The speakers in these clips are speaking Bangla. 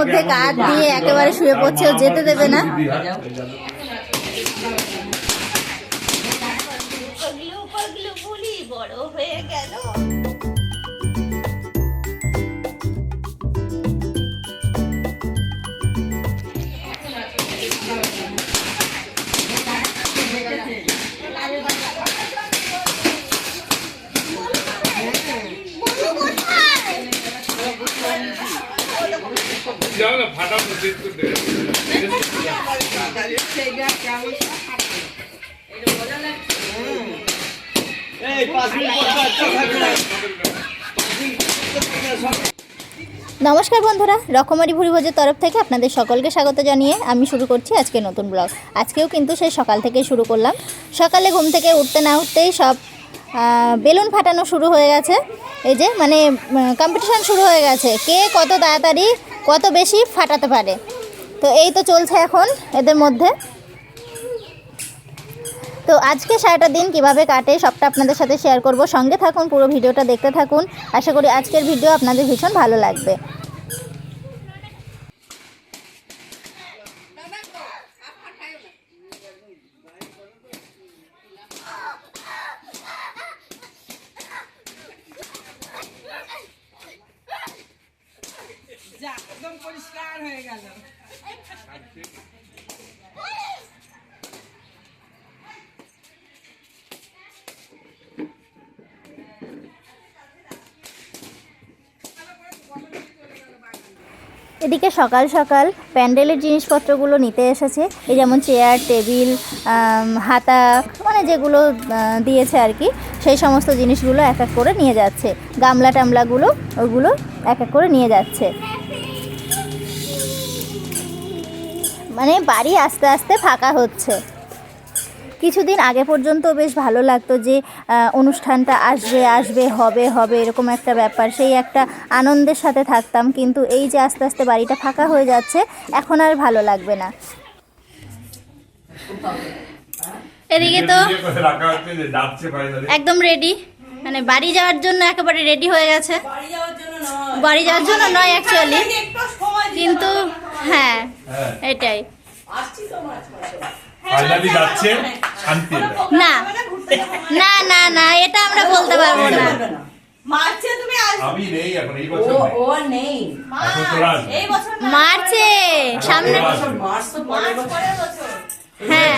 মধ্যে কাঠ দিয়ে একেবারে শুয়ে পড়ছে, যেতে দেবে না। বড় হয়ে গেল। নমস্কার বন্ধুরা, রকমারি ভুরিভোজের তরফ থেকে আপনাদের সকলকে স্বাগত জানিয়ে আমি শুরু করছি আজকে নতুন ব্লগ। আজকেও কিন্তু সেই সকাল থেকে শুরু করলাম। সকালে ঘুম থেকে উঠতে না উঠতেই সব বেলুন ফাটানো শুরু হয়ে গেছে। এই যে মানে কম্পিটিশান শুরু হয়ে গেছে, কে কত তাড়াতাড়ি কত বেশি ফাটাতে পারে। তো এই তো চলছে এখন এদের মধ্যে। তো আজকে সারাটা দিন কিভাবে কাটে সবটা আপনাদের সাথে শেয়ার করব। সঙ্গে থাকুন, পুরো ভিডিওটা দেখতে থাকুন। আশা করি আজকের ভিডিও আপনাদের ভীষণ ভালো লাগবে। একদম পরিষ্কার হয়ে গেল। এদিকে সকাল সকাল প্যান্ডেলের জিনিসপত্রগুলো নিতে এসেছে। এই যেমন চেয়ার, টেবিল, হাতা, মানে যেগুলো দিয়েছে আর কি, সেই সমস্ত জিনিসগুলো এক এক করে নিয়ে যাচ্ছে। গামলা টামলাগুলো ওগুলো এক এক করে নিয়ে যাচ্ছে। মানে বাড়ি আস্তে আস্তে ফাঁকা হচ্ছে। কিছুদিন আগে পর্যন্ত বেশ ভালো লাগতো যে অনুষ্ঠানটা আসবে আসবে হবে হবে এরকম একটা ব্যাপার, সেই একটা আনন্দের সাথে থাকতাম। কিন্তু এই যে আস্তে আস্তে বাড়িটা ফাঁকা হয়ে যাচ্ছে, এখন আর ভালো লাগবে না। এদিকে তো একদম রেডি, মানে বাড়ি যাওয়ার জন্য একেবারে রেডি হয়ে গেছে। বাড়ি যাওয়ার জন্য নয় অ্যাকচুয়ালি, কিন্তু হ্যাঁ এটাই। না না না না, এটা আমরা বলতে পারবো না। মার্চে সামনে, হ্যাঁ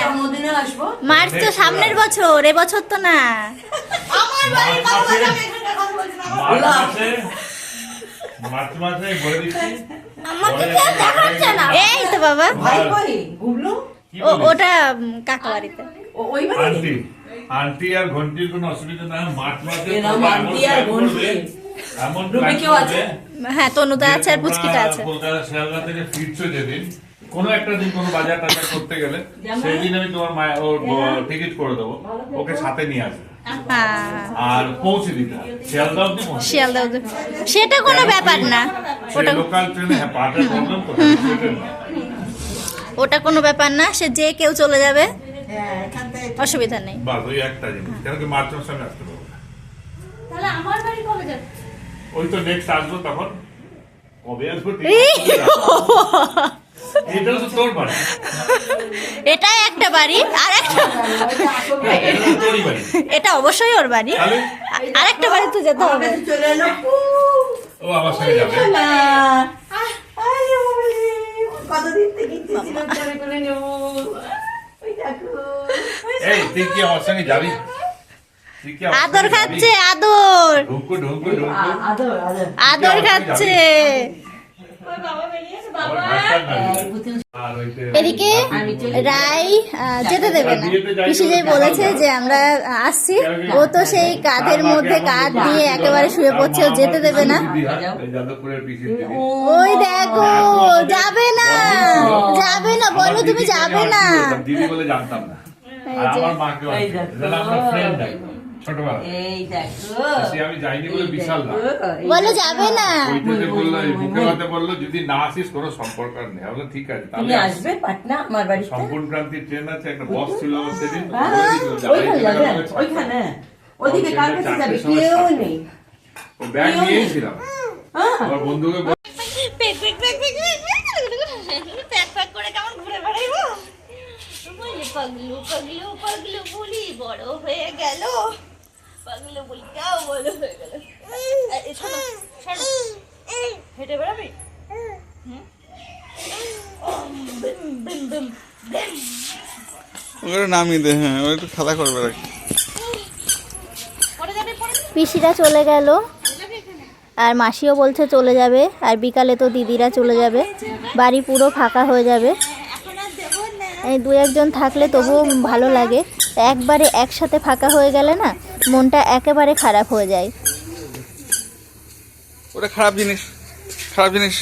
মার্চ তো সামনের বছর, এবছর তো না। এই তো বাবা, ওটা কাকা বাড়িতে। আন্টি আর ঘন্টির কোনো অসুবিধা না। মার্চ মাসে হ্যাঁ তনুদা আছে আর পুচকিটা আছে। কলকাতা শিয়ালদা থেকে ফিরছো যেদিন, কোনো একটা দিন কোনো বাজার টাজার করতে গেলে, সেই দিন আমি তোমার মায়ের ওর টিকিট করে দেবো, ওকে সাথে নিয়ে আসবে আর পৌঁছে দিতে হবে শিয়ালদা অব্দি। শিয়ালদা অব্দি সেটা কোনো ব্যাপার না, ওটা লোকাল ট্রেনে পাটের প্রবলেম কোথায়, ওটা কোনো ব্যাপার না। সে যে কেউ চলে যাবে, অসুবিধা নেই। বাস ওই একটা জিনিস, কেন কি মার্চ মাসে আমি আসতে পারবো না। তাহলে আমার বাড়ি কবে যাবে? ওই তো নেক্সট আসবো, তখন কবে আসবো এটা তো তোর বাড়ি, এটাই একটা বাড়ি, আর একটা এটা অবশ্যই ওর বাড়ি, আর একটা বাড়ি তো যেতে হবে। ও আমার সঙ্গে যাবে। এই তুই কি আমার সঙ্গে যাবি? আদর খাচ্ছে, আদর আদর খাচ্ছে। এদিকে রাই যেতে দেবে না, পিসি যে বলেছে যে আমরা আসছি, ও তো সেই কাঁধের মধ্যে কাঁধ দিয়ে একেবারে শুয়ে পড়ছে, ও যেতে দেবে না। ওই দেখো, যাবে না যাবে না, বলো তুমি যাবে না। দিদি বলে জানতাম না, আমার মাকে আমরা ফ্রেন্ড ছোটবেলা, আমি যাইনি বলে বিশাল না, বলো যাবে না। বললো মুখে কথা বললো যদি না আসিস কোনো সম্পর্ক নেই। আমি বললাম ঠিক আছে, তাহলে আসবে পাটনা আমার বাড়ি। সম্পূর্ণ ক্রান্তির ট্রেন আছে, একটা বস ছিল আমার সেদিন, ওইখানে ওইদিকে কার কাছে যাবে, কেউ নেই। ও ব্যাগ নিয়েছিলাম আমার বন্ধুকে। প্যাক প্যাক করে কেমন ঘুরে বেড়াইবো বলে পাগলু পাগলু পাগলু বলি বড় হয়ে গেল পাগলু বলিটাও বড় হয়ে গেল শোনো শোনো হেঁটে বেড়াবি ওগুলো নামিয়ে দে, হ্যাঁ ওই একটু খেলা করবে আর কি। পিসিরা চলে গেল আর মাসিও বলছে চলে যাবে, আর বিকালে তো দিদিরা চলে যাবে, বাড়ি পুরো ফাঁকা হয়ে যাবে। এই দু একজন থাকলে তবুও ভালো লাগে, একবারে একসাথে ফাঁকা হয়ে গেলে না মনটা একেবারে খারাপ হয়ে যায়। ওটা খারাপ জিনিস, খারাপ জিনিস।